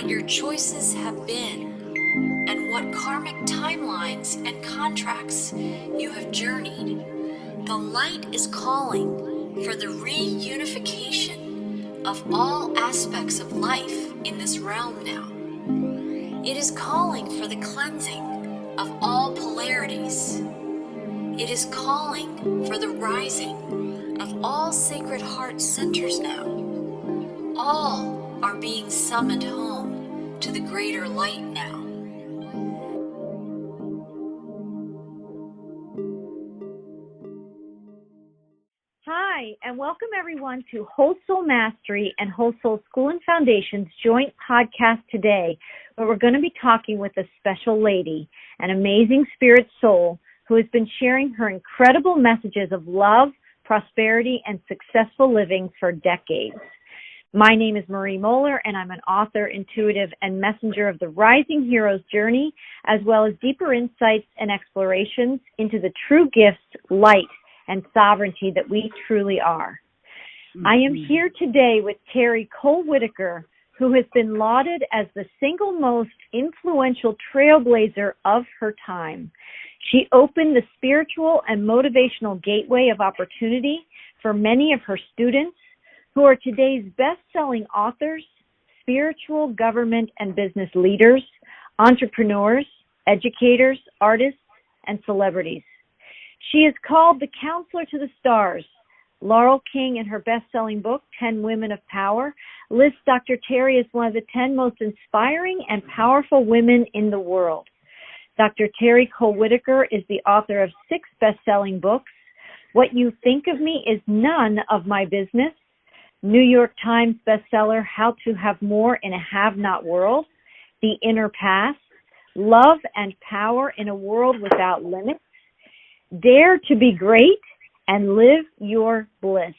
what your choices have been, and what karmic timelines and contracts you have journeyed. The light is calling for the reunification of all aspects of life in this realm now. It is calling for the cleansing of all polarities. It is calling for the rising of all sacred heart centers now. All are being summoned home to the greater light now. Hi, and welcome everyone to Whole Soul Mastery and Whole Soul School and Foundation's joint podcast today, where we're going to be talking with a special lady, an amazing spirit soul who has been sharing her incredible messages of love, prosperity, and successful living for decades. My name is Marie Mohler, and I'm an author, intuitive, and messenger of the Rising Hero's journey, as well as deeper insights and explorations into the true gifts, light, and sovereignty that we truly are. I am here today with Terry Cole-Whittaker, who has been lauded as the single most influential trailblazer of her time. She opened the spiritual and motivational gateway of opportunity for many of her students, who are today's best-selling authors, spiritual, government, and business leaders, entrepreneurs, educators, artists, and celebrities. She is called the Counselor to the Stars. Laurel King, in her best-selling book, 10 Women of Power, lists Dr. Terry as one of the 10 most inspiring and powerful women in the world. Dr. Terry Cole-Whittaker is the author of 6 best-selling books: What You Think of Me Is None of My Business, New York Times bestseller, How to Have More in a Have-Not World, The Inner Path, Love and Power in a World Without Limits, Dare to Be Great, and Live Your Bliss.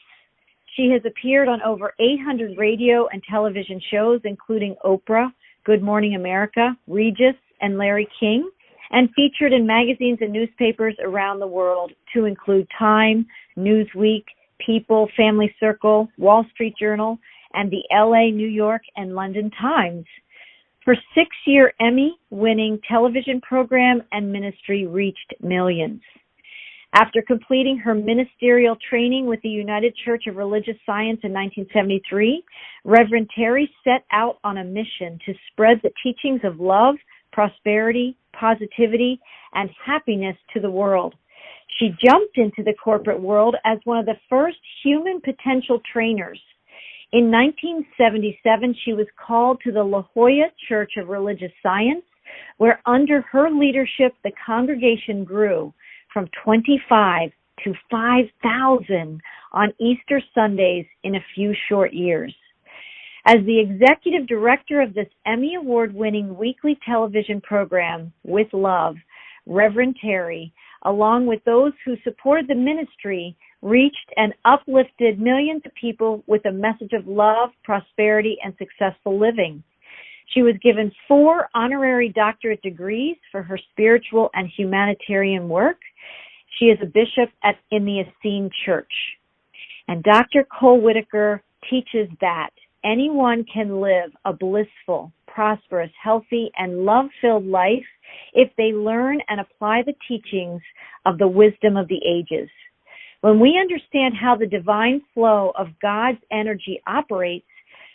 She has appeared on over 800 radio and television shows, including Oprah, Good Morning America, Regis, and Larry King, and featured in magazines and newspapers around the world, to include Time, Newsweek, People, Family Circle, Wall Street Journal, and the LA, New York, and London Times. Her 6-year Emmy-winning television program and ministry reached millions. After completing her ministerial training with the United Church of Religious Science in 1973, Reverend Terry set out on a mission to spread the teachings of love, prosperity, positivity, and happiness to the world. She jumped into the corporate world as one of the first human potential trainers. In 1977, she was called to the La Jolla Church of Religious Science, where under her leadership, the congregation grew from 25 to 5,000 on Easter Sundays in a few short years. As the executive director of this Emmy Award-winning weekly television program, With Love, Reverend Terry, along with those who supported the ministry, reached and uplifted millions of people with a message of love, prosperity, and successful living. She was given 4 honorary doctorate degrees for her spiritual and humanitarian work. She is a bishop in the Essene Church. And Dr. Cole-Whittaker teaches that anyone can live a blissful, prosperous, healthy, and love-filled life if they learn and apply the teachings of the wisdom of the ages. When we understand how the divine flow of God's energy operates,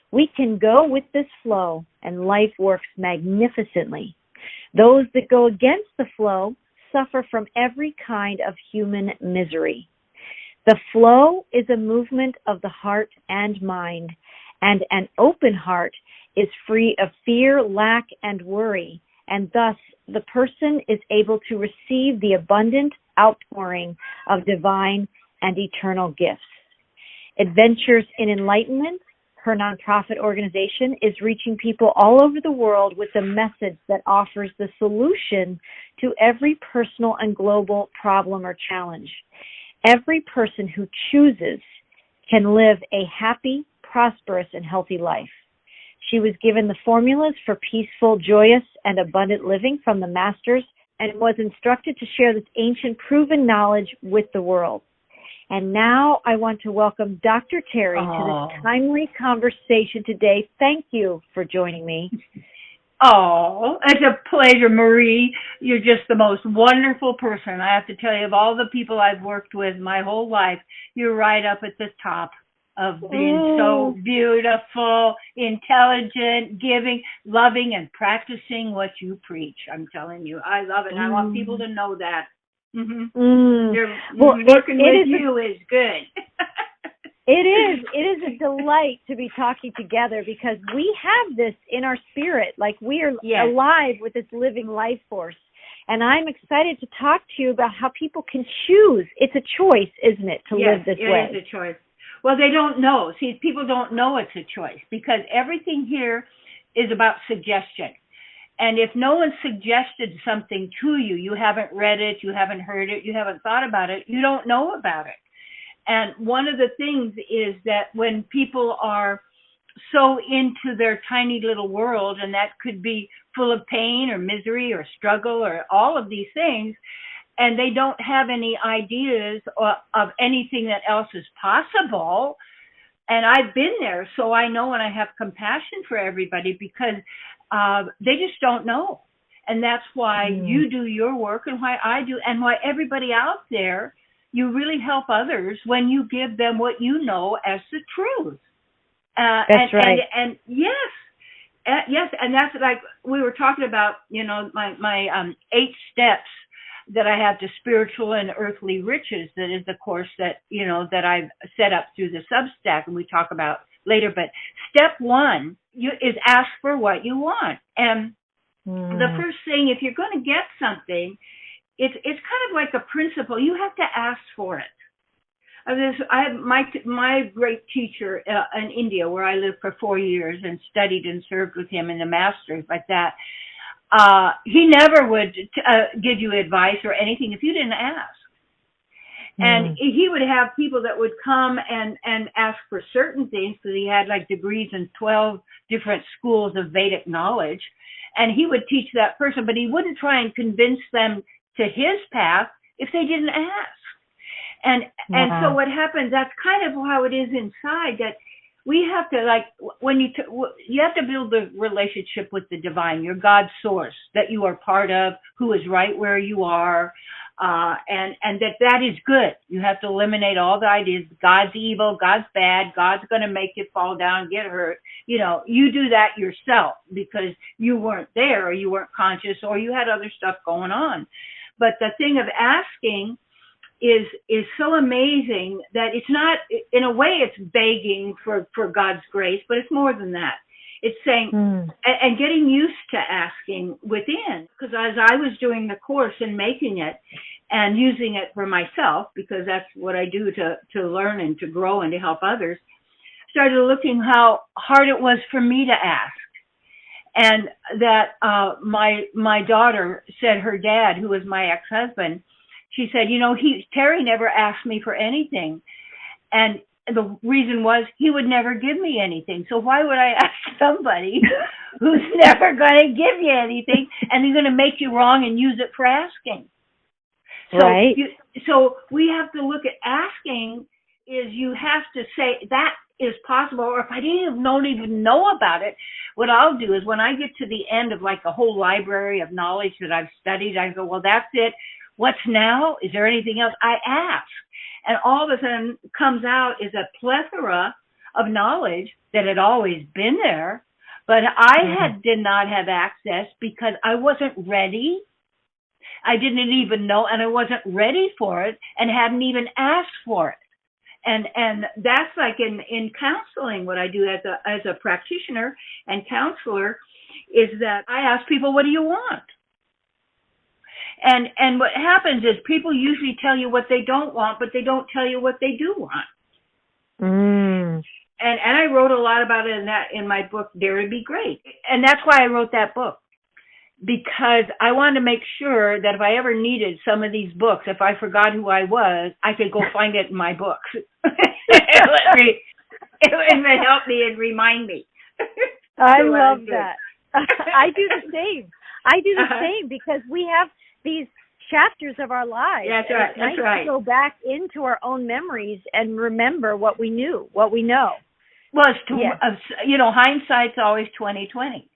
we can go with this flow and life works magnificently. Those that go against the flow suffer from every kind of human misery. The flow is a movement of the heart and mind, and an open heart is free of fear, lack, and worry, and thus the person is able to receive the abundant outpouring of divine and eternal gifts. Adventures in Enlightenment, her nonprofit organization, is reaching people all over the world with a message that offers the solution to every personal and global problem or challenge. Every person who chooses can live a happy, prosperous, and healthy life. She was given the formulas for peaceful, joyous, and abundant living from the masters and was instructed to share this ancient proven knowledge with the world. And now I want to welcome Dr. Terry to this timely conversation today. Thank you for joining me. Oh, it's a pleasure, Marie. You're just the most wonderful person. I have to tell you, of all the people I've worked with my whole life, you're right up at the top of being so beautiful, intelligent, giving, loving, and practicing what you preach. I'm telling you, I love it. And I want people to know that. Working with you is good. It is a delight to be talking together because we have this in our spirit, like we are alive with this living life force. And I'm excited to talk to you about how people can choose. It's a choice, isn't it, to live this way? Yes, it is a choice. Well, they don't know. See, people don't know it's a choice because everything here is about suggestion. And if no one suggested something to you, you haven't read it, you haven't heard it, you haven't thought about it, you don't know about it. And one of the things is that when people are so into their tiny little world, and that could be full of pain or misery or struggle or all of these things, and they don't have any ideas of anything that else is possible. And I've been there, so I know, and I have compassion for everybody because they just don't know. And that's why you do your work and why I do, and why everybody out there, you really help others when you give them what you know as the truth. That's right. And yes, and that's like we were talking about. You know, my 8 steps that I have to spiritual and earthly riches. That is the course that that I've set up through the Substack, and we talk about later. But step 1 is ask for what you want, and the first thing, if you're going to get something, it's kind of like a principle. You have to ask for it. I had my great teacher in India, where I lived for 4 years and studied and served with him in the masters like that. He never would give you advice or anything if you didn't ask. And he would have people that would come and ask for certain things because he had like degrees in 12 different schools of Vedic knowledge. And he would teach that person, but he wouldn't try and convince them to his path if they didn't ask. And so what happens, that's kind of how it is inside, that we have to, like, when you have to build the relationship with the divine, your God source that you are part of, who is right where you are, and that is good. You have to eliminate all the ideas. God's evil, God's bad, God's going to make you fall down, get hurt. You do that yourself because you weren't there, or you weren't conscious, or you had other stuff going on. But the thing of asking is so amazing that it's not, in a way, it's begging for God's grace, but it's more than that. It's saying, and getting used to asking within, because as I was doing the course and making it and using it for myself, because that's what I do to learn and to grow and to help others, started looking how hard it was for me to ask. And that my daughter said her dad, who was my ex-husband, she said, Terry never asked me for anything. And the reason was he would never give me anything. So why would I ask somebody who's never going to give you anything and he's going to make you wrong and use it for asking? So, right. So we have to look at asking is you have to say that is possible. Or if I don't even know about it, what I'll do is when I get to the end of like a whole library of knowledge that I've studied, I go, well, that's it. What's now? Is there anything else? I ask. And all of a sudden comes out is a plethora of knowledge that had always been there, but I did not have access because I wasn't ready. I didn't even know, and I wasn't ready for it and hadn't even asked for it. And that's like in counseling, what I do as a practitioner and counselor is that I ask people, what do you want? And what happens is people usually tell you what they don't want, but they don't tell you what they do want. And I wrote a lot about it in my book, Dare to Be Great. And that's why I wrote that book, because I wanted to make sure that if I ever needed some of these books, if I forgot who I was, I could go find it in my book. It would help me and remind me. I love that. I do the same. Because we have these chapters of our lives. That's right. It's nice to go back into our own memories and remember what we knew, what we know. Well, hindsight's always 20/20.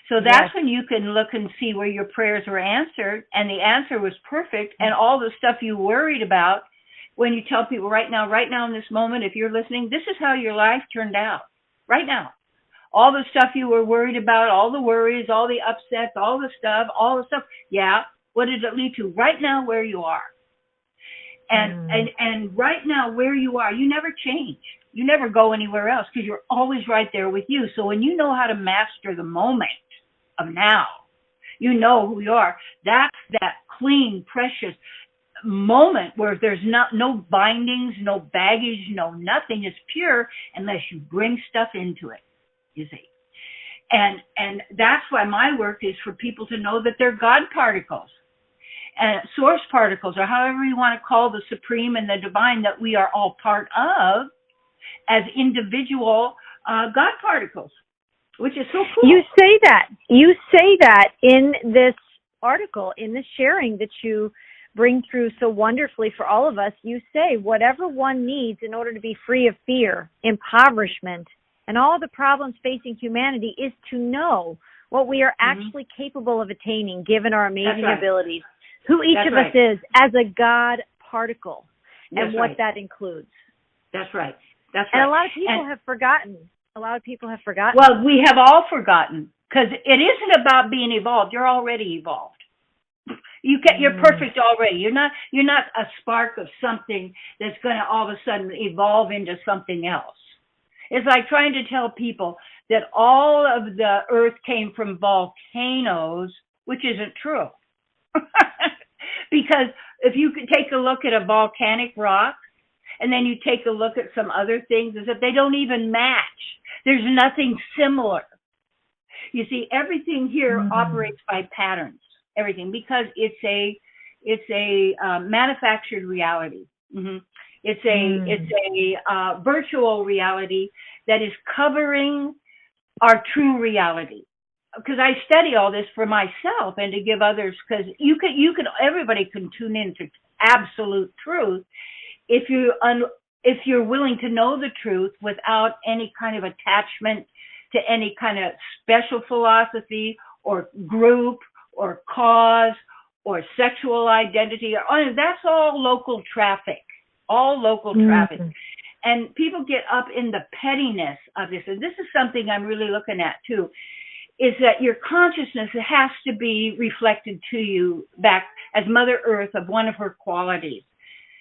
So that's when you can look and see where your prayers were answered, and the answer was perfect, and all the stuff you worried about. When you tell people right now in this moment, if you're listening, this is how your life turned out. Right now. All the stuff you were worried about, all the worries, all the upsets, all the stuff. Yeah. What did it lead to? Right now where you are. And right now where you are, you never change. You never go anywhere else because you're always right there with you. So when you know how to master the moment of now, you know who you are. That's that clean, precious moment where there's no bindings, no baggage, no nothing. It's pure unless you bring stuff into it, you see. And that's why my work is for people to know that they're God particles and source particles, or however you want to call the supreme and the divine that we are all part of as individual God particles, which is so cool. You say that in this article, in the sharing that you bring through so wonderfully for all of us. You say whatever one needs in order to be free of fear, impoverishment, and all the problems facing humanity is to know what we are actually capable of attaining given our amazing abilities, who each of us is as a God particle, and what that includes. That's right. And a lot of people have forgotten. Well, we have all forgotten, because it isn't about being evolved. You're already evolved. You're perfect already. You're not a spark of something that's going to all of a sudden evolve into something else. It's like trying to tell people that all of the earth came from volcanoes, which isn't true. Because if you could take a look at a volcanic rock, and then you take a look at some other things, is that they don't even match. There's nothing similar. You see, everything here operates by patterns. Everything, because it's a manufactured reality. It's a virtual reality that is covering our true reality. Because I study all this for myself and to give others, because everybody can tune into absolute truth if you're willing to know the truth without any kind of attachment to any kind of special philosophy or group or cause or sexual identity. That's all local traffic. And people get up in the pettiness of this. And this is something I'm really looking at too, is that your consciousness has to be reflected to you back as Mother Earth of one of her qualities.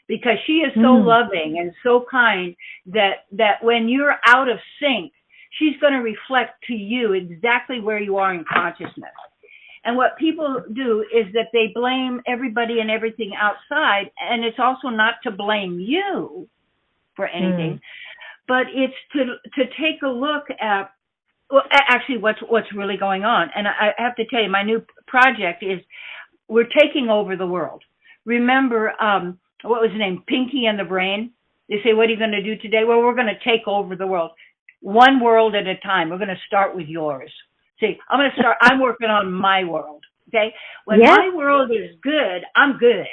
Because she is so loving and so kind that when you're out of sync, she's going to reflect to you exactly where you are in consciousness. And what people do is that they blame everybody and everything outside, and it's also not to blame you for anything, but it's to take a look at actually what's really going on. And I have to tell you, my new project is we're taking over the world. Remember, what was his name? Pinky and the Brain. They say, what are you going to do today? Well, we're going to take over the world. One world at a time. We're going to start with yours. See, I'm working on my world, okay? When my world is good, I'm good,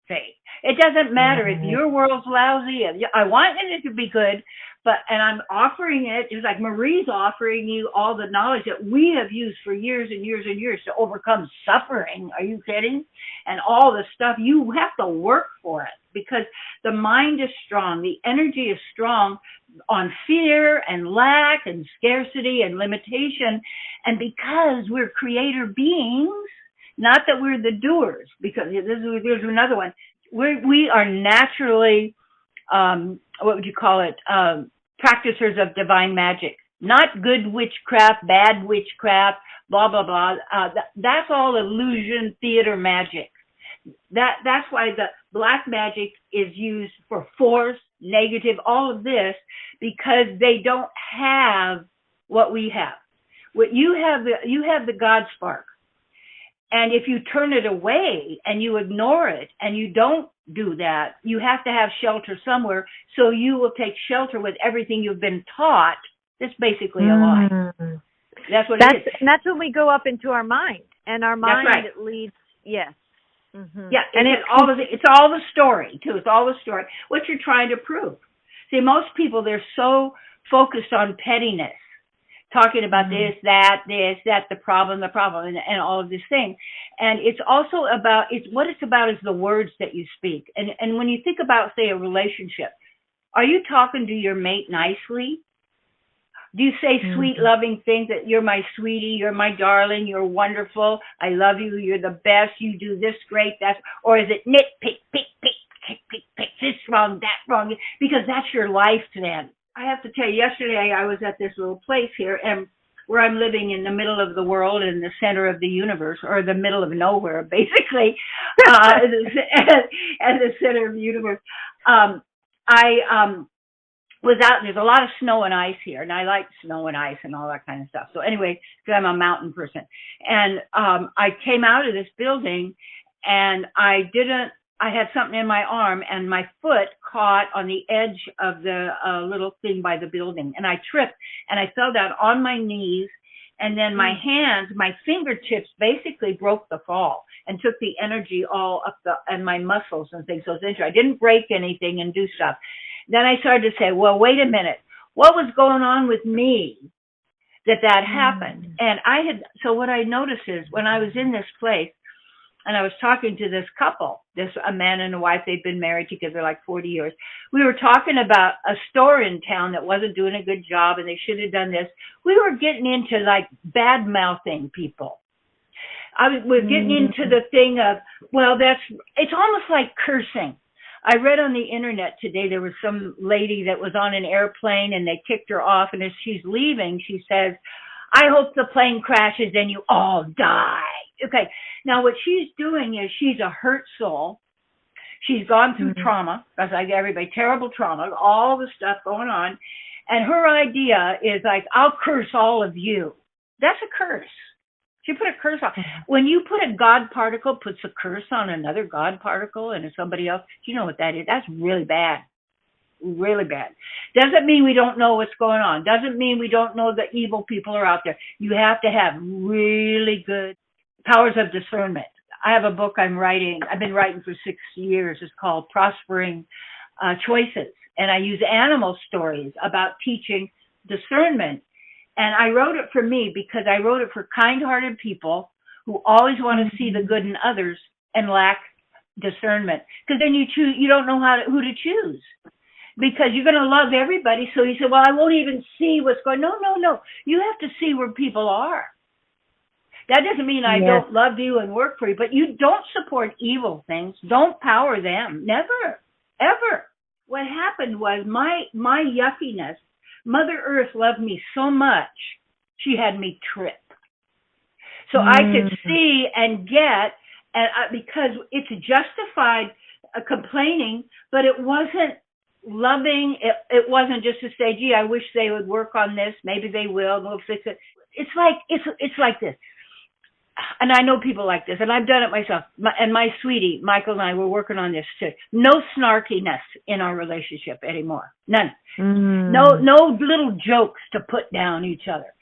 see? It doesn't matter if your world's lousy. I want it to be good, and I'm offering it, just like Marie's offering you all the knowledge that we have used for years and years and years to overcome suffering. Are you kidding? And all the stuff, you have to work for it because the mind is strong. The energy is strong on fear and lack and scarcity and limitation. And because we're creator beings, not that we're the doers, because there's another one. We are naturally, what would you call it, practicers of divine magic. Not good witchcraft, bad witchcraft, blah, blah, blah. That's all illusion, theater magic. That's why the black magic is used for force, negative, all of this, because they don't have what we have. What you have the God spark. And if you turn it away and you ignore it and you don't do that, you have to have shelter somewhere. So you will take shelter with everything you've been taught. That's basically a lie. That's what it is. And that's when we go up into our mind. And our mind leads, yes. Mm-hmm. Yeah, it's all the story too. It's all the story. What you're trying to prove. See, most people, they're so focused on pettiness, talking about this, that, the problem, and all of this thing. And it's also about, what it's about is the words that you speak. And when you think about, say, a relationship, are you talking to your mate nicely? Do you say sweet, loving things that you're my sweetie, you're my darling, you're wonderful, I love you, you're the best, you do this great, or is it nitpick, pick, this wrong, that wrong? Because that's your life then. I have to tell you, yesterday I was at this little place here, and where I'm living in the middle of the world, in the center of the universe, or the middle of nowhere, basically, at the center of the universe. Was out, there's a lot of snow and ice here, and I like snow and ice and all that kind of stuff. So anyway, because I'm a mountain person. And I came out of this building, and I had something in my arm, and my foot caught on the edge of the little thing by the building, and I tripped, and I fell down on my knees, and then my hands, my fingertips basically broke the fall and took the energy all up and my muscles and things. So it's interesting. I didn't break anything and do stuff. Then I started to say, well, wait a minute. What was going on with me that happened? And so what I noticed is when I was in this place and I was talking to this couple, a man and a wife, they'd been married together like 40 years. We were talking about a store in town that wasn't doing a good job and they should have done this. We were getting into like bad mouthing people. We're getting into the thing of, well, it's almost like cursing. I read on the internet today there was some lady that was on an airplane and they kicked her off, and as she's leaving, she says, I hope the plane crashes and you all die. Okay, now what she's doing is she's a hurt soul. She's gone through trauma, that's like everybody, terrible trauma, all the stuff going on, and her idea is like, I'll curse all of you. That's a curse. She put a curse on. When you put a God particle, puts a curse on another God particle and somebody else, you know what that is? That's really bad. Really bad. Doesn't mean we don't know what's going on. Doesn't mean we don't know that evil people are out there. You have to have really good powers of discernment. I have a book I'm writing. I've been writing for 6 years. It's called Prospering Choices. And I use animal stories about teaching discernment. And I wrote it for me because I wrote it for kind-hearted people who always want to see the good in others and lack discernment. Because then you don't know who to choose. Because you're going to love everybody. So you say, well, I won't even see what's going on. No. You have to see where people are. That doesn't mean I don't love you and work for you, but you don't support evil things. Don't power them. Never, ever. What happened was my yuckiness, Mother Earth loved me so much, she had me trip. So I could see and get, because it's justified complaining, but it wasn't loving. It wasn't just to say, gee, I wish they would work on this. Maybe they will. They'll fix it. It's like this. And I know people like this, and I've done it myself. And my sweetie, Michael, and I were working on this too. No snarkiness in our relationship anymore. None. No little jokes to put down each other.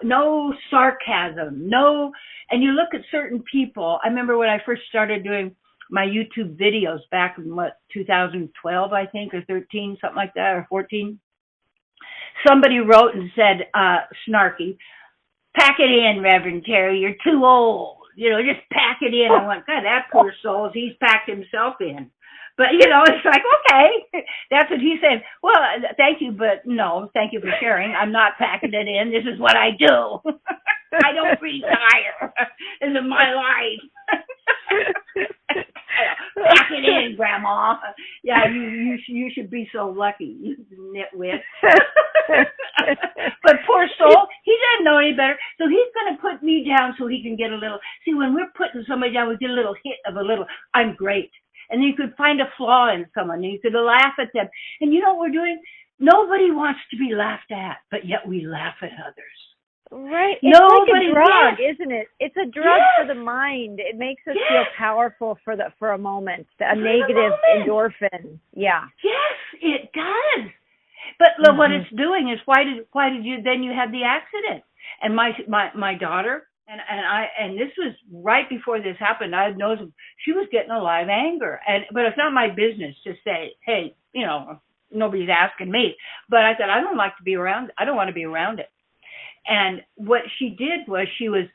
No sarcasm. No. And you look at certain people. I remember when I first started doing my YouTube videos back in 2012, I think, or 13, something like that, or 14. Somebody wrote and said, snarky, pack it in, Reverend Terry, you're too old. Just pack it in. I went, God, that poor soul, he's packed himself in. But, it's like, okay, that's what he said. Well, thank you, but no, thank you for sharing. I'm not packing it in. This is what I do. I don't retire. This is my life. Pack it in, Grandma. Yeah, you should be so lucky, you nitwit. But poor soul, he doesn't know any better, so he's going to put me down so he can get a little. See, when we're putting somebody down, we get a little hit of a little, I'm great. And you could find a flaw in someone, and you could laugh at them. And you know what we're doing? Nobody wants to be laughed at, but yet we laugh at others. Right. It's like a drug, isn't it? It's a drug for the mind. It makes us feel powerful for a moment, a negative endorphin. Yeah. Yes, it does. But look, what it's doing is why did you then you had the accident? And my daughter And this was right before this happened. I noticed she was getting a lot of anger, but it's not my business to say, hey, nobody's asking me. But I said, I don't like to be around. I don't want to be around it. And what she did was she was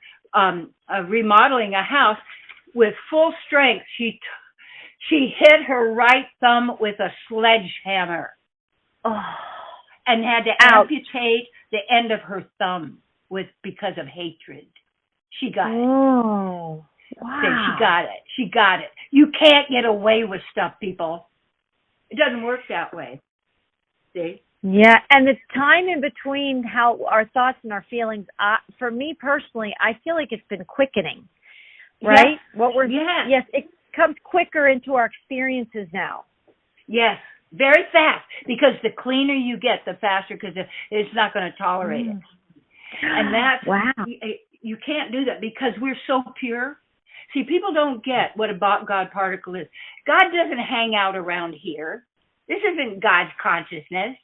remodeling a house with full strength. She hit her right thumb with a sledgehammer, and had to amputate the end of her thumb because of hatred. She got it. Oh, wow. She got it. She got it. You can't get away with stuff, people. It doesn't work that way. See? Yeah, and the time in between how our thoughts and our feelings, for me personally, I feel like it's been quickening, right? Yes. Yes, it comes quicker into our experiences now. Yes, very fast, because the cleaner you get, the faster, because it's not going to tolerate it. And that's, wow. You can't do that because we're so pure. See, people don't get what a God particle is. God doesn't hang out around here. This isn't God's consciousness.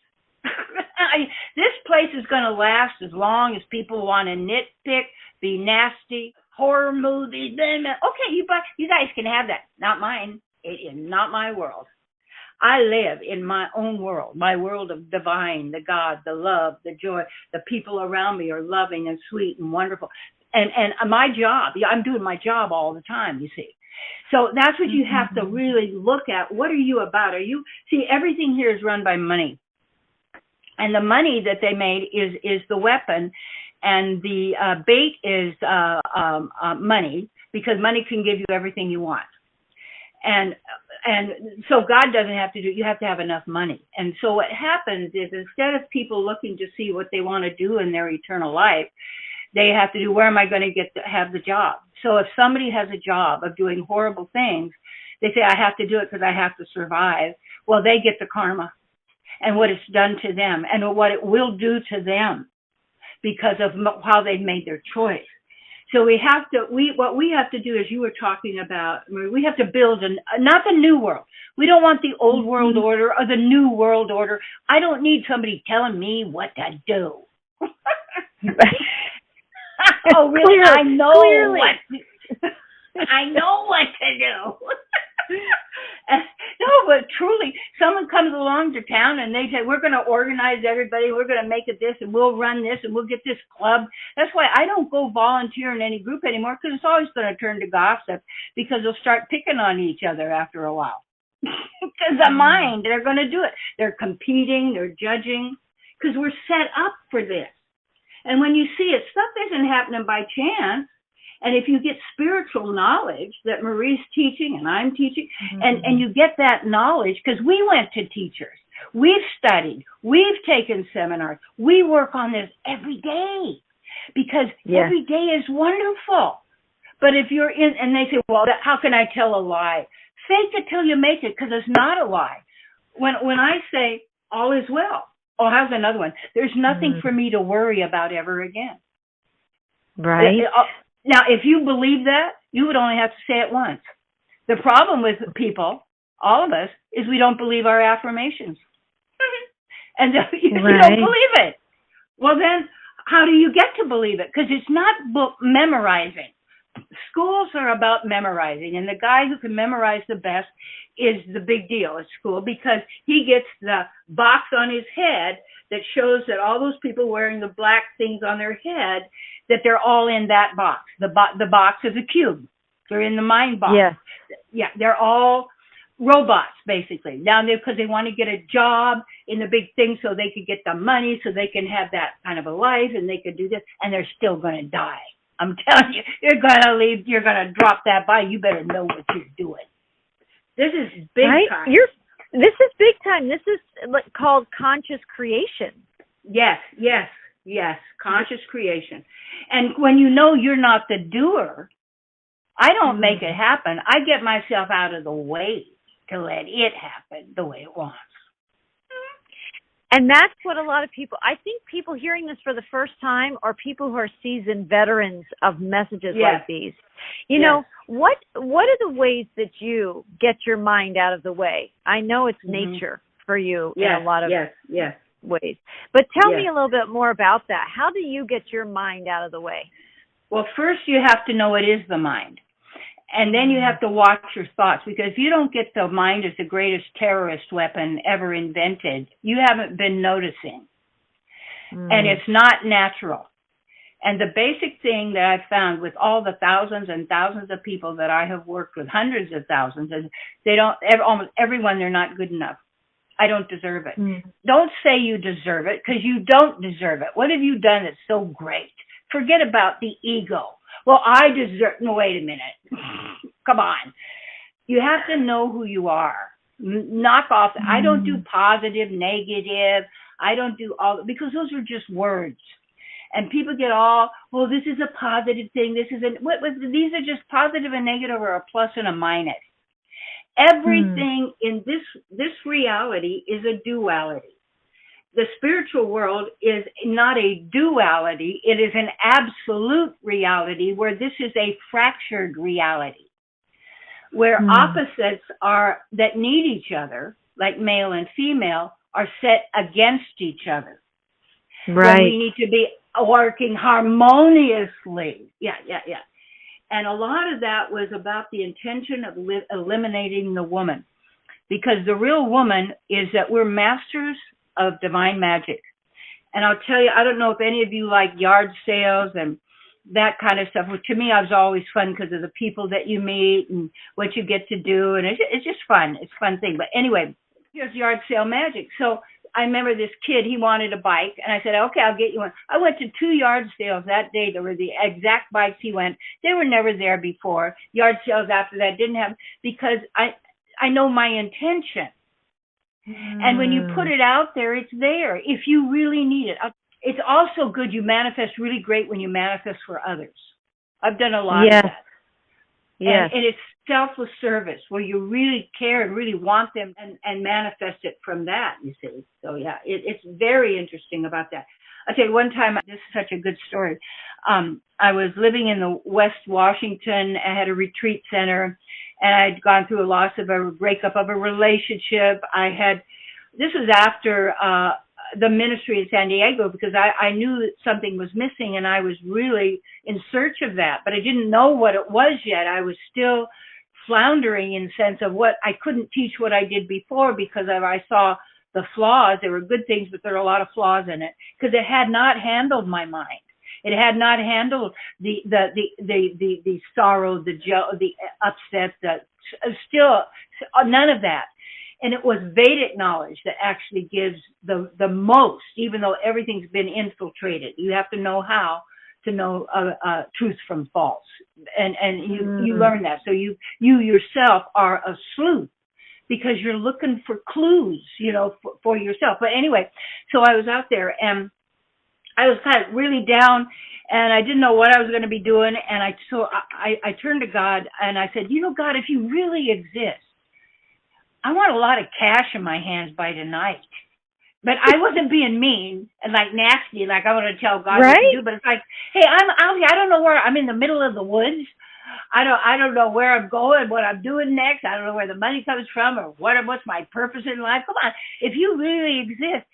This place is going to last as long as people want to nitpick, be nasty, horror movies. Okay, you guys can have that. Not mine. It is not my world. I live in my own world, my world of divine, the God, the love, the joy. The people around me are loving and sweet and wonderful. And my job, I'm doing my job all the time, you see. So that's what you have to really look at. What are you about? See, everything here is run by money. And the money that they made is the weapon, and the bait is money, because money can give you everything you want. And so God doesn't have to do, you have to have enough money. And so what happens is, instead of people looking to see what they want to do in their eternal life, they have to do, where am I going to get to have the job? So if somebody has a job of doing horrible things, they say, I have to do it because I have to survive. Well, they get the karma and what it's done to them and what it will do to them because of how they've made their choice. So what we have to do, as you were talking about, we have to build not the new world. We don't want the old world order or the new world order. I don't need somebody telling me what to do. Oh, really? I know what to do. No, but truly, someone comes along to town and they say, we're going to organize everybody, we're going to make it this, and we'll run this, and we'll get this club. That's why I don't go volunteer in any group anymore, because it's always going to turn to gossip, because they'll start picking on each other after a while. Because the mind, they're going to do it. They're competing, they're judging, because we're set up for this. And when you see it, stuff isn't happening by chance. And if you get spiritual knowledge that Marie's teaching and I'm teaching, and you get that knowledge, because we went to teachers, we've studied, we've taken seminars, we work on this every day, because every day is wonderful. But if you're in, and they say, well, how can I tell a lie? Fake it till you make it, because it's not a lie. When I say all is well, how's another one? There's nothing for me to worry about ever again. Right. Now, if you believe that, you would only have to say it once. The problem with people, all of us, is we don't believe our affirmations. And you don't believe it. Well, then, how do you get to believe it? Because it's not memorizing. Schools are about memorizing, and the guy who can memorize the best is the big deal at school, because he gets the box on his head that shows that all those people wearing the black things on their head, that they're all in that box. The box is a cube. They're in the mind box. Yes. Yeah, they're all robots, basically. Now, because they want to get a job in the big thing so they could get the money, so they can have that kind of a life, and they could do this, and they're still going to die. I'm telling you, you're going to leave, you're going to drop that by. You better know what you're doing. This is big time. This is big time. This is called conscious creation. Yes. Conscious creation. And when you know you're not the doer, I don't make it happen. I get myself out of the way to let it happen the way it wants. And that's what a lot of people, I think people hearing this for the first time are people who are seasoned veterans of messages like these. You know, what are the ways that you get your mind out of the way? I know it's nature for you in a lot of ways. But tell me a little bit more about that. How do you get your mind out of the way? Well, first you have to know it is the mind. And then you have to watch your thoughts, because if you don't get the mind as the greatest terrorist weapon ever invented, you haven't been noticing. And it's not natural. And the basic thing that I've found with all the thousands and thousands of people that I have worked with, hundreds of thousands, is almost everyone, they're not good enough. I don't deserve it. Don't say you deserve it, because you don't deserve it. What have you done that's so great? Forget about the ego. Well, I deserve, no, wait a minute. Come on. You have to know who you are. Knock off. I don't do positive, negative. I don't do all, because those are just words. And people get all, well, this is a positive thing. This is these are just positive and negative, or a plus and a minus. Everything in this reality is a duality. The spiritual world is not a duality. It is an absolute reality, where this is a fractured reality, where opposites that need each other, like male and female, are set against each other. Right. When we need to be working harmoniously. Yeah. And a lot of that was about the intention of eliminating the woman, because the real woman is that we're masters of divine magic. And I'll tell you, I don't know if any of you like yard sales and that kind of stuff. Well, to me, it was always fun because of the people that you meet and what you get to do. And it's just fun. It's a fun thing. But anyway, here's yard sale magic. So I remember this kid, he wanted a bike. And I said, okay, I'll get you one. I went to 2 yard sales that day. There were the exact bikes he went. They were never there before. Yard sales after that didn't have, because I know my intention. And when you put it out there, it's there if you really need it. It's also good. You manifest really great when you manifest for others. I've done a lot of that. Yes. And it's selfless service, where you really care and really want them, and manifest it from that, you see. So, yeah, it's very interesting about that. I'll tell you, one time, this is such a good story. I was living in the West Washington. I had a retreat center, and I'd gone through a loss of a breakup of a relationship. This was after the ministry in San Diego, because I knew that something was missing, and I was really in search of that, but I didn't know what it was yet. I was still floundering in sense of what I couldn't teach what I did before, because I saw the flaws. There were good things, but there were a lot of flaws in it, because it had not handled my mind. It had not handled the sorrow, the upset, still none of that. And it was Vedic knowledge that actually gives the most, even though everything's been infiltrated. You have to know how to know truth from false, and you learn that. So you yourself are a sleuth, because you're looking for clues, for yourself. But anyway, so I was out there, and I was kind of really down, and I didn't know what I was going to be doing. And I turned to God, and I said, God, if you really exist, I want a lot of cash in my hands by tonight. But I wasn't being mean and like nasty, like I want to tell God what to do. But it's like, hey, I'm out here. I don't know where I'm in the middle of the woods. I don't know where I'm going, what I'm doing next. I don't know where the money comes from, or what's my purpose in life. Come on, if you really exist,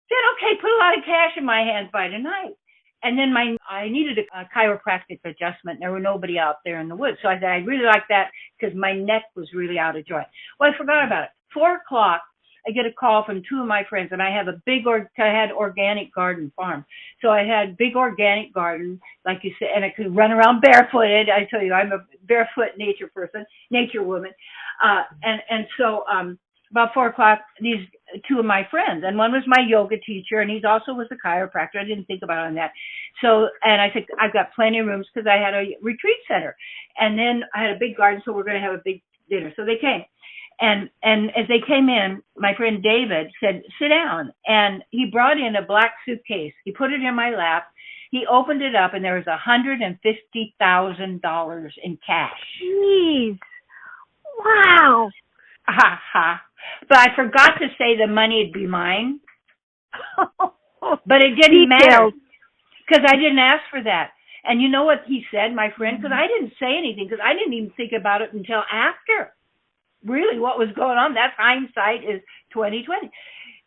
then okay, put a lot of cash in my hands by tonight. And then I needed a chiropractic adjustment. There were nobody out there in the woods. So I said, I really like that, because my neck was really out of joint. Well, I forgot about it. 4:00, I get a call from 2 of my friends, and I have I had organic garden farm. So I had big organic garden, like you said, and I could run around barefooted. I tell you, I'm a barefoot nature woman. And so, about 4:00, these 2 of my friends, and one was my yoga teacher, and he also was a chiropractor. I didn't think about that. So, and I said, I've got plenty of rooms, because I had a retreat center, and then I had a big garden, so we're going to have a big dinner. So they came, and as they came in, my friend David said, sit down, and he brought in a black suitcase. He put it in my lap. He opened it up, and there was $150,000 in cash. Jeez. Wow. Ha ha. But I forgot to say the money'd be mine. But it didn't matter, because I didn't ask for that. And you know what he said, my friend? Because I didn't say anything, because I didn't even think about it until after. Really, what was going on? That's hindsight is 2020.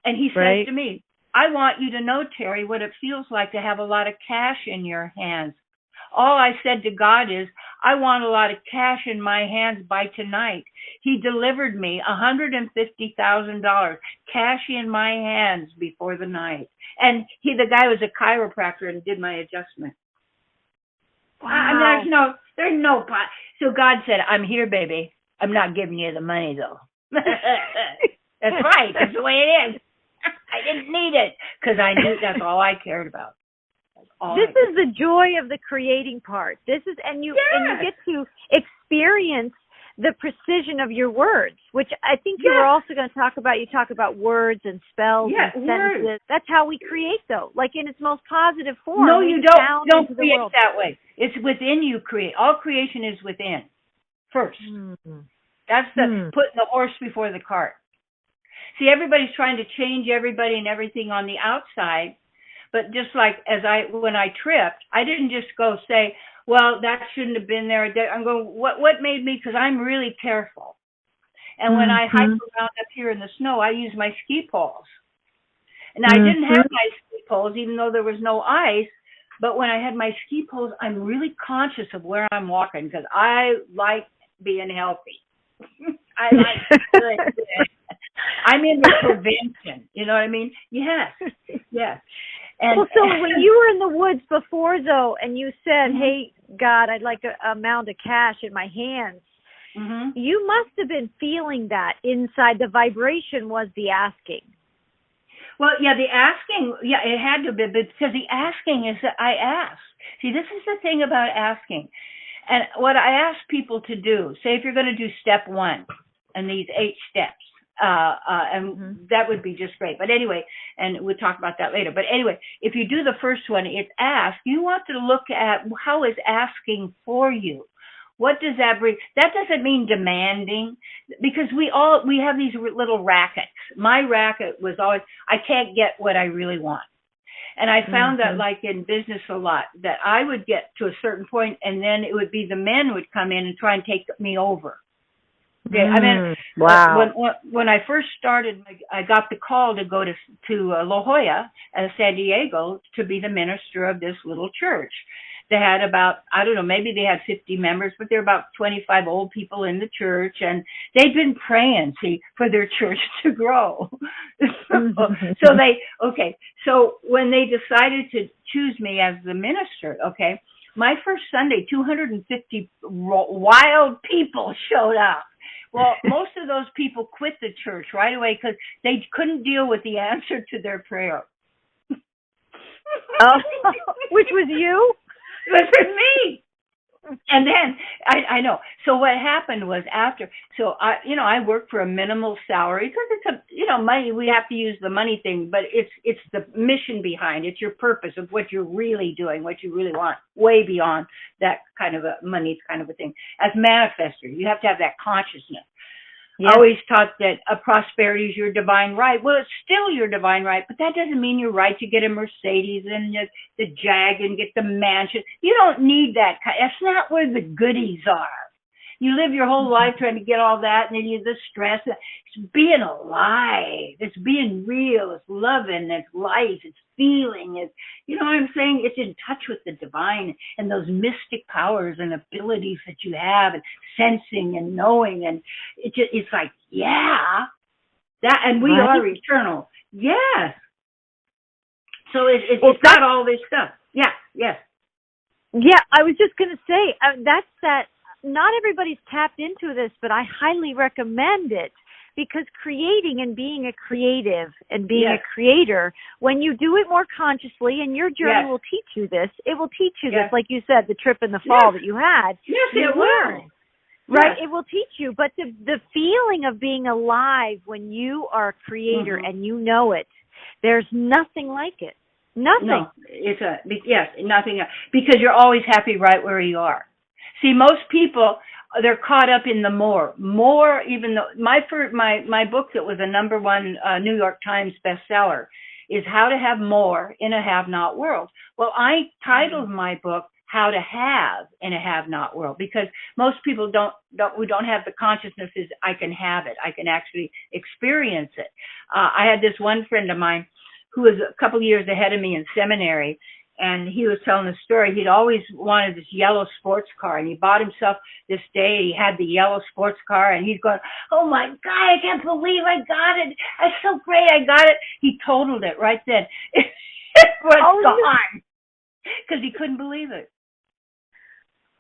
And he said to me, I want you to know, Terry, what it feels like to have a lot of cash in your hands. All I said to God is, I want a lot of cash in my hands by tonight. He delivered me $150,000 cash in my hands before the night. And the guy was a chiropractor and did my adjustment. Wow. There's no pot. So God said, I'm here, baby. I'm not giving you the money, though. That's right. That's the way it is. I didn't need it because I knew that's all I cared about. This is the joy of the creating part. And you get to experience the precision of your words, which I think you were also going to talk about. You talk about words and spells and sentences. Words. That's how we create, though, like in its most positive form. No, you don't create world. that way. It's within you create. All creation is within first. Mm-hmm. That's putting the horse before the cart. See, everybody's trying to change everybody and everything on the outside. But just like when I tripped, I didn't just go say, well, that shouldn't have been there. I'm going, what made me? Because I'm really careful. And when I hike around up here in the snow, I use my ski poles. And I didn't have my ski poles, even though there was no ice. But when I had my ski poles, I'm really conscious of where I'm walking because I like being healthy. I like good. I'm into prevention. You know what I mean? Yes. And, so when you were in the woods before, though, and you said, hey, God, I'd like a amount of cash in my hands, you must have been feeling that inside. The vibration was the asking. Well, the asking, it had to be, because the asking is that I ask. See, this is the thing about asking. And what I ask people to do, say if you're going to do step 1 and these 8 steps, and that would be just great. But anyway, and we'll talk about that later. But anyway, if you do the first one, it's ask. You want to look at how is asking for you. What does that bring? That doesn't mean demanding, because we have these little rackets. My racket was always, I can't get what I really want. And I found that like in business a lot, that I would get to a certain point and then it would be the men would come in and try and take me over. Okay, I mean, wow. When I first started, I got the call to go to La Jolla, San Diego, to be the minister of this little church. They had about, I don't know, maybe they had 50 members, but there were about 25 old people in the church, and they'd been praying, for their church to grow. So when they decided to choose me as the minister, my first Sunday, 250 wild people showed up. Well, most of those people quit the church right away because they couldn't deal with the answer to their prayer. Which was you? It was me. And then I know. So what happened was I worked for a minimal salary because it's money. We have to use the money thing, but it's the mission behind it. It's your purpose of what you're really doing, what you really want, way beyond that kind of a money kind of a thing. As manifester, you have to have that consciousness. I always taught that prosperity is your divine right. Well, it's still your divine right, but that doesn't mean you're right to get a Mercedes and the Jag and get the mansion. You don't need that. That's not where the goodies are. You live your whole life trying to get all that, and then you the stress. It's being alive. It's being real. It's loving. It's life. It's feeling. It's, you know what I'm saying? It's in touch with the divine and those mystic powers and abilities that you have, and sensing and knowing. And it's like, that, and we are eternal. Yes. So it's got all this stuff. Yeah. Yes. Yeah, I was just going to say that's that. Not everybody's tapped into this, but I highly recommend it, because creating and being a creative and being a creator, when you do it more consciously, and your journey will teach you this, it will teach you this, like you said, the trip in the fall that you had. Yes, it will. Right? It will teach you. But the feeling of being alive when you are a creator and you know it, there's nothing like it. Nothing. No, nothing. Because you're always happy right where you are. See, most people, they're caught up in the more, even though my book that was a #1 New York Times bestseller is How to Have More in a Have-Not World. Well, I titled my book How to Have in a Have-Not World, because most people we don't have the consciousness is I can have it. I can actually experience it. I had this one friend of mine who was a couple years ahead of me in seminary, And he was telling the story. He'd always wanted this yellow sports car, and he bought himself this day. He had the yellow sports car, and he's going, "Oh my God, I can't believe I got it! That's so great, I got it!" He totaled it right then. It was gone because he couldn't believe it.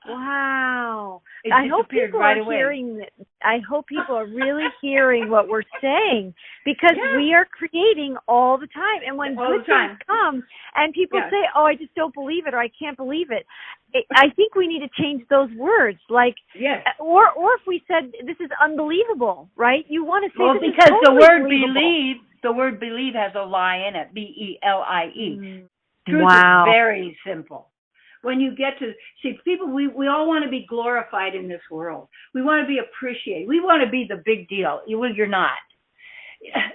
Wow. It I hope people right are away. hearing. I hope people are really hearing what we're saying, because we are creating all the time. And when good things come and people say, "Oh, I just don't believe it," or "I can't believe it," I think we need to change those words. Like, or if we said this is unbelievable, right? You want to say this because is totally the word believable. the word believe has a lie in it. BELIE. Truth Wow. is very simple. When you get to see people, we all want to be glorified in this world. We want to be appreciated. We want to be the big deal. You're not.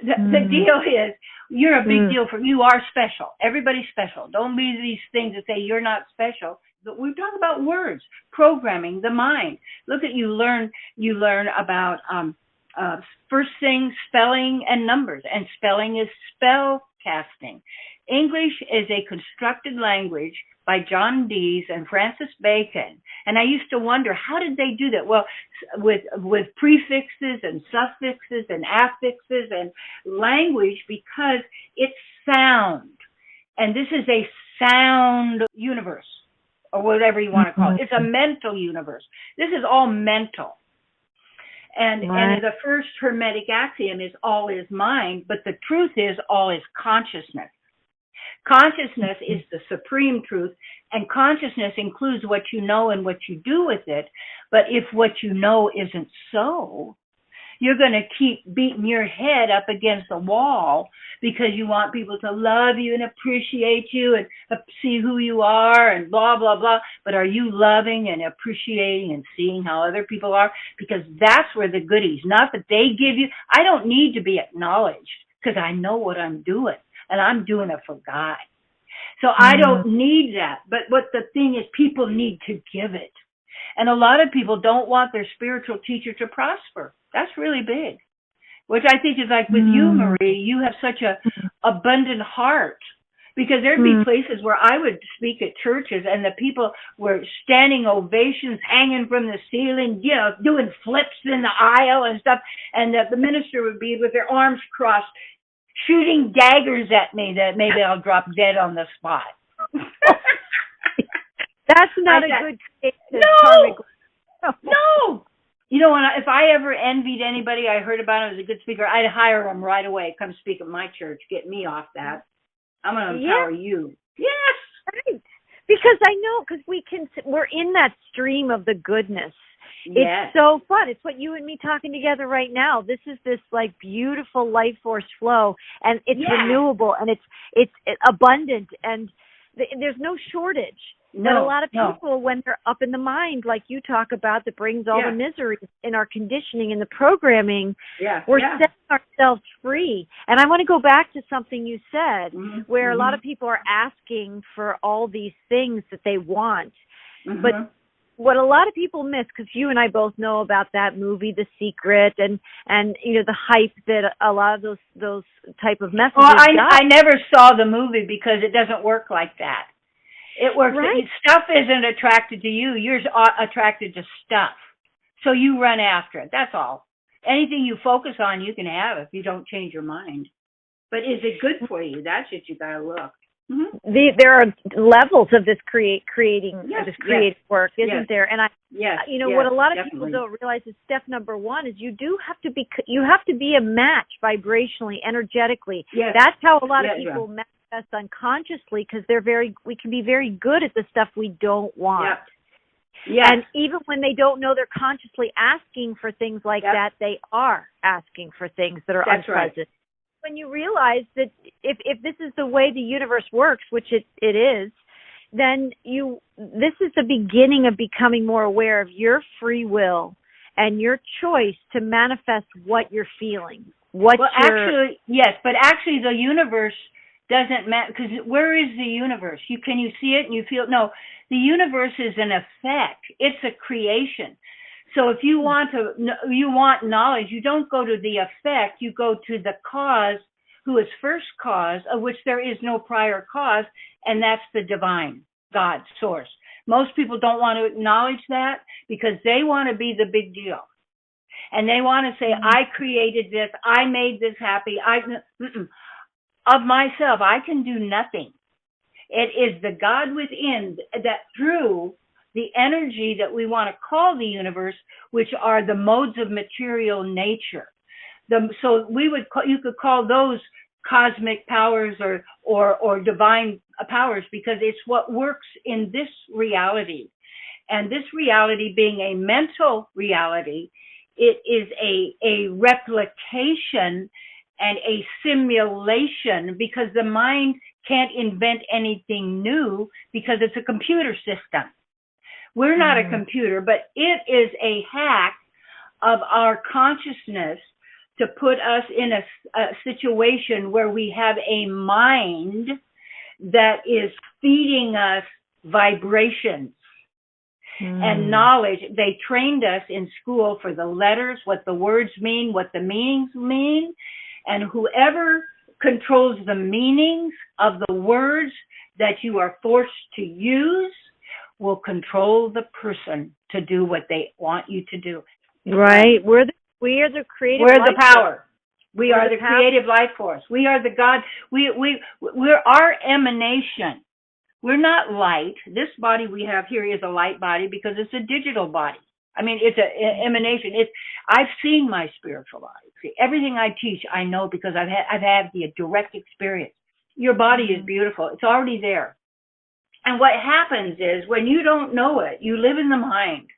The deal is you're a big deal you are special. Everybody's special. Don't be these things that say you're not special. But we're talking about words, programming the mind. Look at you learn about first thing, spelling and numbers, and spelling is spell casting. English is a constructed language by John Dees and Francis Bacon. And I used to wonder, how did they do that? Well, with prefixes and suffixes and affixes and language, because it's sound. And this is a sound universe, or whatever you want to call it. It's a mental universe. This is all mental. And the first Hermetic axiom is all is mind, but the truth is all is consciousness. Consciousness is the supreme truth, and consciousness includes what you know and what you do with it. But if what you know isn't so, you're going to keep beating your head up against the wall because you want people to love you and appreciate you and see who you are and blah, blah, blah. But are you loving and appreciating and seeing how other people are? Because that's where the goodies, not that they give you. I don't need to be acknowledged because I know what I'm doing. And I'm doing it for God. So I don't need that. But what the thing is, people need to give it. And a lot of people don't want their spiritual teacher to prosper. That's really big. Which I think is like with you, Marie, you have such a abundant heart. Because there'd be places where I would speak at churches and the people were standing ovations, hanging from the ceiling, doing flips in the aisle and stuff. And the minister would be with their arms crossed, shooting daggers at me that maybe I'll drop dead on the spot. That's not a good case. No. You know, if I ever envied anybody I heard about him as a good speaker, I'd hire him right away. Come speak at my church. Get me off that. I'm going to empower you. Yes. Right. Because I know, because we're in that stream of the goodness. It's so fun. It's what you and me talking together right now. This is this like beautiful life force flow, and it's renewable, and it's abundant, and there's no shortage. But a lot of people, when they're up in the mind, like you talk about, that brings all the misery in our conditioning and the programming, we're setting ourselves free. And I want to go back to something you said, where a lot of people are asking for all these things that they want, but what a lot of people miss, because you and I both know about that movie, The Secret, and the hype that a lot of those type of messages. Well, I never saw the movie because it doesn't work like that. It works. Right. Stuff isn't attracted to you. You're attracted to stuff. So you run after it. That's all. Anything you focus on, you can have if you don't change your mind. But is it good for you? That's what you got to look. There are levels of this creating work, isn't there? And what a lot of people don't realize is step number one is you have to be a match vibrationally, energetically. Yes. That's how a lot of people manifest unconsciously, because we can be very good at the stuff we don't want. Yes. And even when they don't know they're consciously asking for things like that, they are asking for things that are unpleasant. Right. When you realize that if this is the way the universe works, which it is, then this is the beginning of becoming more aware of your free will and your choice to manifest what you're feeling. Actually, the universe doesn't matter, because where is the universe? Can you see it and you feel? No, the universe is an effect. It's a creation. So if you want knowledge, you don't go to the effect, you go to the cause who is first cause, of which there is no prior cause, and that's the divine, God, source. Most people don't want to acknowledge that because they want to be the big deal. And they want to say, I created this, I made this happy. Of myself, I can do nothing. It is the God within that through the energy that we want to call the universe, which are the modes of material nature. So you could call those cosmic powers or divine powers because it's what works in this reality. And this reality being a mental reality, it is a replication and a simulation because the mind can't invent anything new because it's a computer system. We're not a computer, but it is a hack of our consciousness to put us in a situation where we have a mind that is feeding us vibrations and knowledge. They trained us in school for the letters, what the words mean, what the meanings mean, and whoever controls the meanings of the words that you are forced to use will control the person to do what they want you to do. Right. We are the creative. We're the power. Force. We are the creative life force. We are the God. We're our emanation. We're not light. This body we have here is a light body because it's a digital body. I mean, it's an emanation. I've seen my spiritual body. See, everything I teach, I know because I've had the direct experience. Your body is beautiful. It's already there. And what happens is when you don't know it, you live in the mind.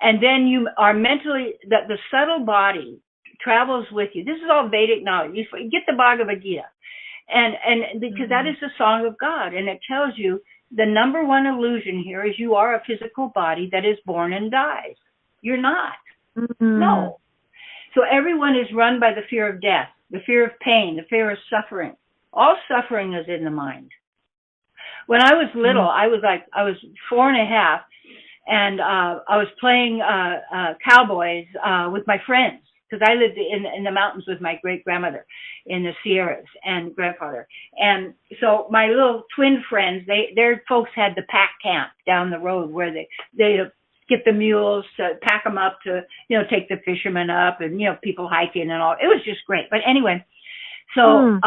And then you are mentally, the subtle body travels with you. This is all Vedic knowledge. You get the Bhagavad Gita. And because that is the song of God. And it tells you the number one illusion here is you are a physical body that is born and dies. You're not. No. So everyone is run by the fear of death, the fear of pain, the fear of suffering. All suffering is in the mind. When I was little, I was 4.5, and I was playing cowboys with my friends because I lived in the mountains with my great-grandmother in the Sierras and grandfather. And so my little twin friends, their folks had the pack camp down the road where they get the mules to pack them up to, take the fishermen up and, people hiking and all. It was just great. But anyway, so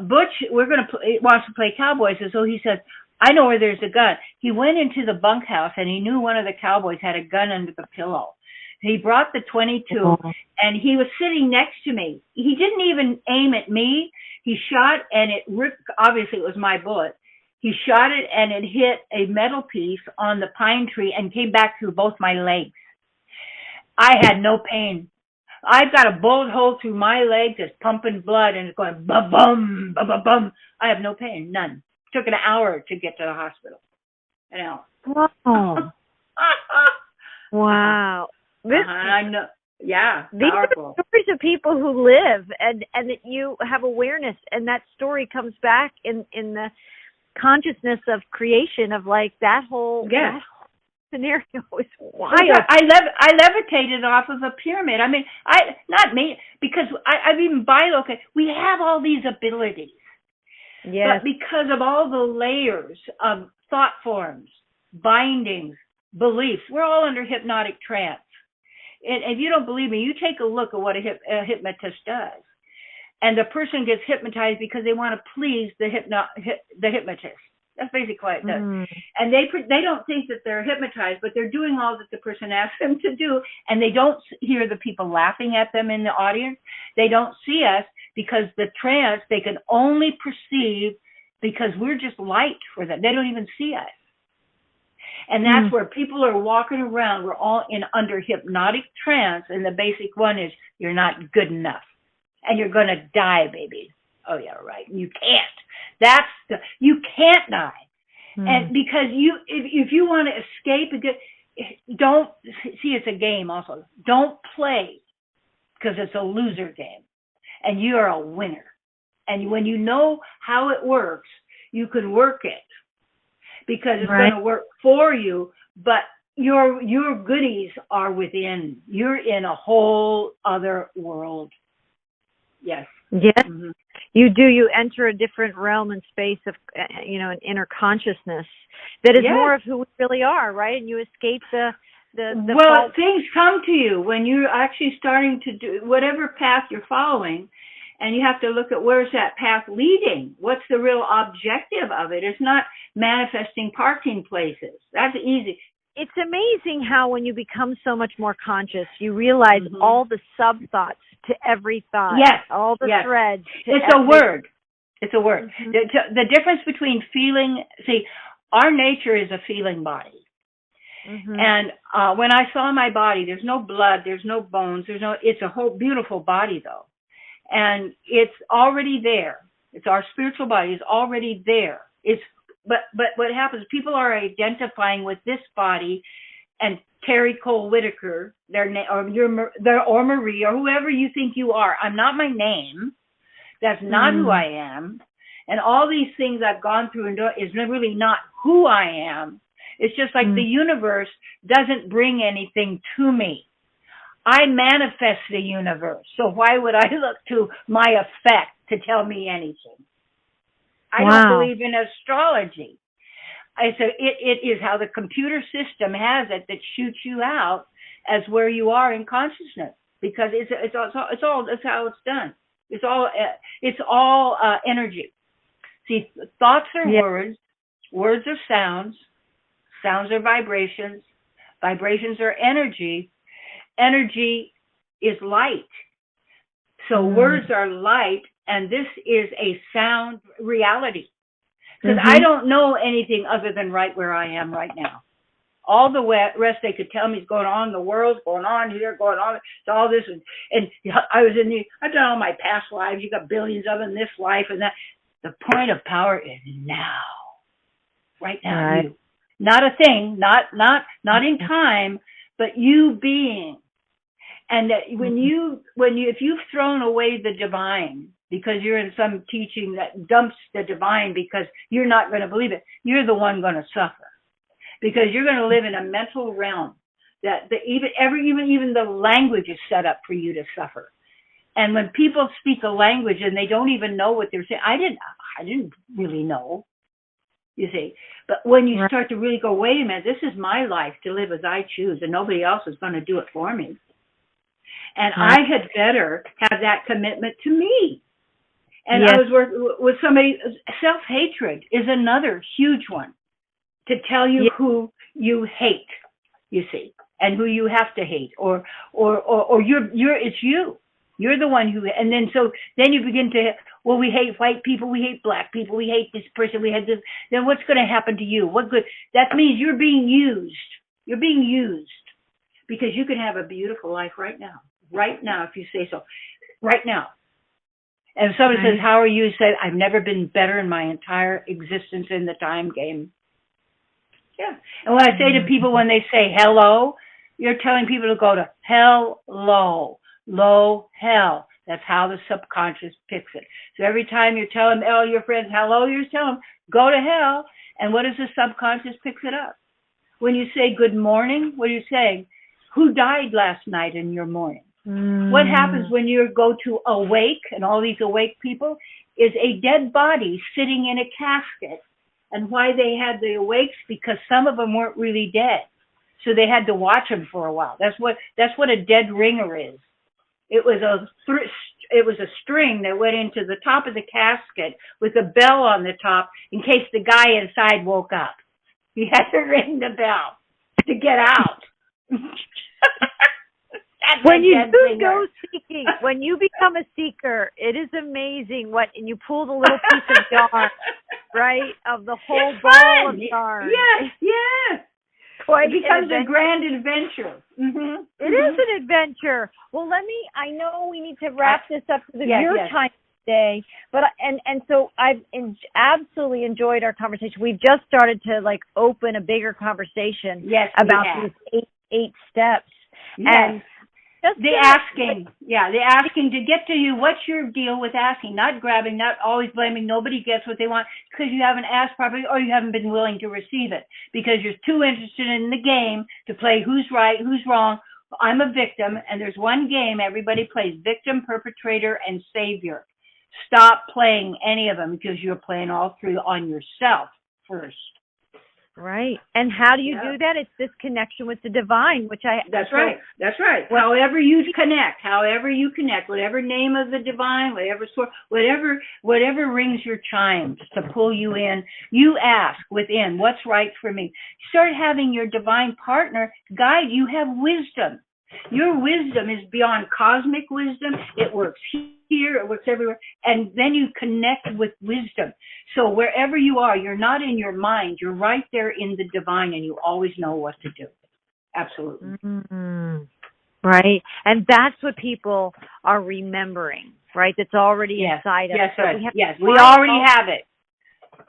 Butch, wants to play cowboys. And so he said, I know where there's a gun. He went into the bunkhouse and he knew one of the cowboys had a gun under the pillow. He brought the 22 and he was sitting next to me. He didn't even aim at me. He shot and it ripped, obviously it was my bullet. He shot it and it hit a metal piece on the pine tree and came back through both my legs. I had no pain. I've got a bullet hole through my leg that's pumping blood and it's going ba-bum, ba-ba-bum. I have no pain, none. It took an hour to get to the hospital. An hour. Wow. Wow. I know. Yeah, these powerful. are stories of people who live and that you have awareness, and that story comes back in the consciousness of creation of like that whole scenario is wild. I levitated off of a pyramid. I mean, not me, because I've even bilocated. We have all these abilities. Yes. But because of all the layers of thought forms, bindings, beliefs, we're all under hypnotic trance. And if you don't believe me, you take a look at what a hypnotist does. And the person gets hypnotized because they want to please the hypnotist. That's basically what it does. And they don't think that they're hypnotized, but they're doing all that the person asks them to do. And they don't hear the people laughing at them in the audience. They don't see us because the trance they can only perceive because we're just light for them. They don't even see us. And that's where people are walking around. We're all under hypnotic trance. And the basic one is you're not good enough. And you're going to die, baby. Oh, yeah, right. You can't. You can't die. And because if you want to escape, don't, see, it's a game also. Don't play because it's a loser game. And you're a winner. And when you know how it works, you can work it. Because it's going to work for you, but your goodies are within. You're in a whole other world. Yes. Yes, Mm-hmm. you do. You enter a different realm and space of, an inner consciousness that is Yes. more of who we really are, right? And you escape the Well, false. things come to you when you're actually starting to do whatever path you're following, and you have to look at where's that path leading. What's the real objective of it? It's not manifesting parking places. That's easy. It's amazing how when you become so much more conscious, you realize all the sub-thoughts to every thought, Yes. all the Yes. threads. It's a word. It's a word. The difference between feeling, see, our nature is a feeling body. And when I saw my body, there's no blood, there's no bones, it's a whole beautiful body though. And it's already there. It's our spiritual body is already there. But what happens, people are identifying with this body and Terry Cole-Whittaker, or Marie, or whoever you think you are. I'm not my name. That's not who I am. And all these things I've gone through is really not who I am. It's just like the universe doesn't bring anything to me. I manifest the universe. So why would I look to my effect to tell me anything? I don't believe in astrology. It is how the computer system has it that shoots you out as where you are in consciousness, because it's all that's how it's done. It's all energy. See, thoughts are words are sounds are vibrations are energy. Energy is light. So words are light, and this is a sound reality. Because I don't know anything other than right where I am right now. All the rest they could tell me is going on in the world, going on here, going on. It's all this. And I've done all my past lives. You got billions of them in this life and that. The point of power is now. Right now. Right. You. Not a thing, not in time, but you being. And that if you've thrown away the divine because you're in some teaching that dumps the divine because you're not going to believe it, you're the one going to suffer, because you're going to live in a mental realm that even the language is set up for you to suffer. And when people speak a language and they don't even know what they're saying, I didn't really know. You see, but when you start to really go, wait a minute, this is my life to live as I choose, and nobody else is going to do it for me. And I had better have that commitment to me. And I was working with somebody. Self-hatred is another huge one, to tell you who you hate, you see, and who you have to hate, or it's you. You're the one who, and then you begin to, well, we hate white people, we hate black people, we hate this person, we hate this. Then what's going to happen to you? What good? That means you're being used. You're being used, because you can have a beautiful life right now, if you say so, right now. And if somebody says, how are you? Say, I've never been better in my entire existence in the time game. Yeah. And when I say to people, when they say hello, you're telling people to go to hello. Low hell. That's how the subconscious picks it. So every time you're telling all your friends hello, you're telling them go to hell. And what does the subconscious picks it up? When you say good morning, what are you saying? Who died last night in your morning? What happens when you go to awake, and all these awake people, is a dead body sitting in a casket. And why they had the awakes? Because some of them weren't really dead, so they had to watch them for a while. That's what a dead ringer is. It was a string that went into the top of the casket with a bell on the top in case the guy inside woke up. He had to ring the bell to get out. When you do go seeking, when you become a seeker, it is amazing and you pull the little piece of yarn, right, of the whole ball of yarn. Yes. It becomes a grand adventure. It is an adventure. Well, I know we need to wrap this up because of your time today, but so I've absolutely enjoyed our conversation. We've just started to open a bigger conversation about these eight steps. Yes. And the asking to get to you. What's your deal with asking? Not grabbing, not always blaming. Nobody gets what they want because you haven't asked properly, or you haven't been willing to receive it because you're too interested in the game to play who's right, who's wrong. I'm a victim, and there's one game everybody plays: victim, perpetrator, and savior. Stop playing any of them because you're playing all three on yourself first. Right. And how do you do that? It's this connection with the divine, which That's right. That's right. Well, however you connect, whatever name of the divine, whatever source, whatever rings your chimes to pull you in, you ask within, what's right for me? Start having your divine partner guide you. Have wisdom. Your wisdom is beyond cosmic wisdom. It works here, it works everywhere. And then you connect with wisdom. So wherever you are, you're not in your mind. You're right there in the divine, and you always know what to do. Absolutely. Mm-hmm. Right. And that's what people are remembering, right? That's already inside us. Yes, right. We already have it.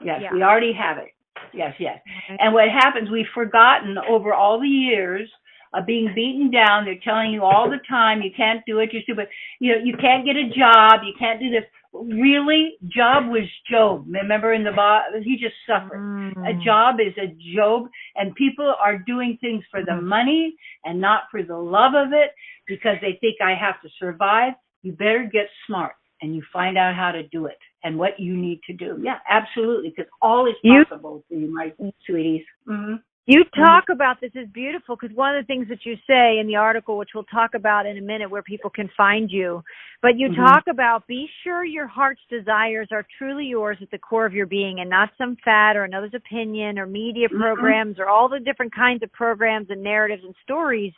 Yes, we already have it. Yes. Okay. And what happens, we've forgotten over all the years of being beaten down. They're telling you all the time, you can't do it, you're stupid. You can't get a job, you can't do this. Really? Job was Job. Remember in the Bible, he just suffered. A job is a Job, and people are doing things for the money and not for the love of it because they think I have to survive. You better get smart and you find out how to do it and what you need to do. Yeah, absolutely, because all is possible for you, my sweeties. Mm-hmm. You talk about this is beautiful because one of the things that you say in the article, which we'll talk about in a minute, where people can find you, but you talk about be sure your heart's desires are truly yours at the core of your being and not some fad or another's opinion or media programs or all the different kinds of programs and narratives and stories.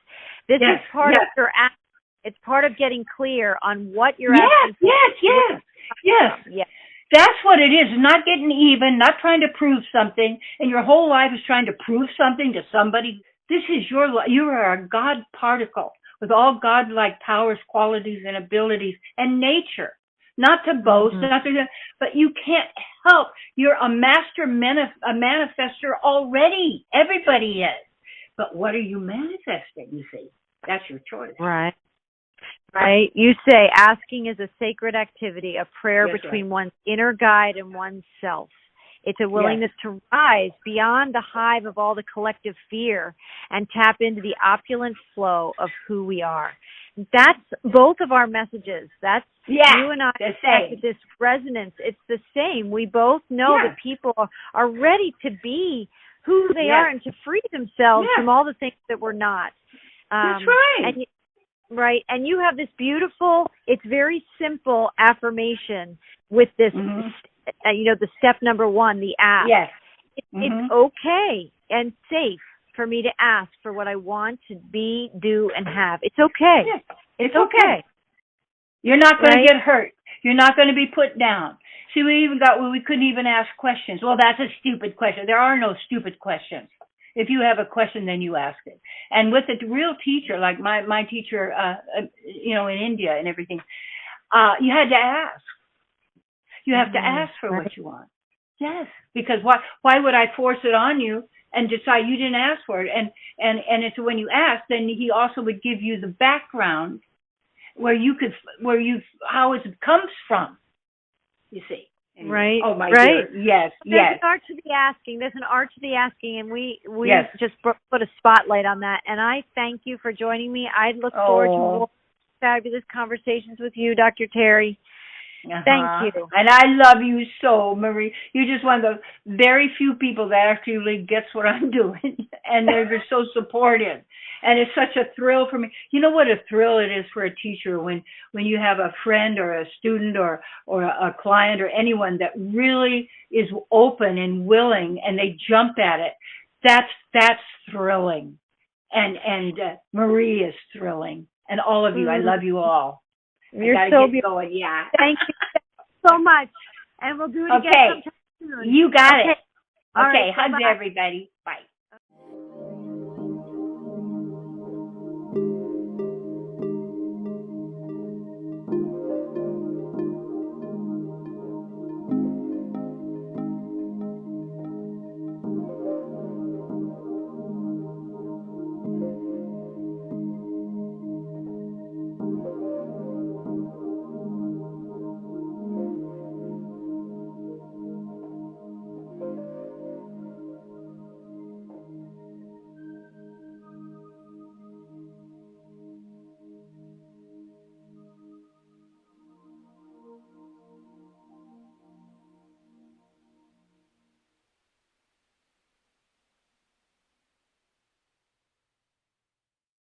This is part of your act. It's part of getting clear on what you're asking for. Yes. That's what it is. Not getting even, not trying to prove something, and your whole life is trying to prove something to somebody. This is your life. You are a God particle with all God-like powers, qualities, and abilities, and nature. Not to boast, but you can't help. You're a master, a manifester already. Everybody is. But what are you manifesting, you see? That's your choice. Right. Right. You say asking is a sacred activity, a prayer between one's inner guide and oneself. It's a willingness to rise beyond the hive of all the collective fear and tap into the opulent flow of who we are. That's both of our messages. That's you and I. This resonance. It's the same. We both know that people are ready to be who they are and to free themselves from all the things that we're not. That's right. Right. And you have this beautiful, it's very simple affirmation with this, the step number 1, the ask. Yes. It's okay and safe for me to ask for what I want to be, do, and have. It's okay. Yes. It's okay. You're not going to get hurt. You're not going to be put down. See, we couldn't even ask questions. Well, that's a stupid question. There are no stupid questions. If you have a question, then you ask it. And with a real teacher, like my teacher, in India and everything, you had to ask. You have to ask for what you want. Yes, because why would I force it on you and decide you didn't ask for it? And it's when you ask, then he also would give you the background how it comes from. You see. Right. Oh my dear. Yes. There's an art to the asking. There's an art to the asking, and we just put a spotlight on that. And I thank you for joining me. I look forward to more fabulous conversations with you, Dr. Terry. Thank you. And I love you so, Marie. You're just one of the very few people that actually gets what I'm doing, and they're just so supportive. And it's such a thrill for me. You know what a thrill it is for a teacher when you have a friend or a student or a client or anyone that really is open and willing and they jump at it. That's thrilling. And Marie is thrilling. And all of you, I love you all. You're so beautiful. Going. Yeah. Thank you so much. And we'll do it again sometime soon. You got it. All Okay, right, hugs bye-bye. everybody.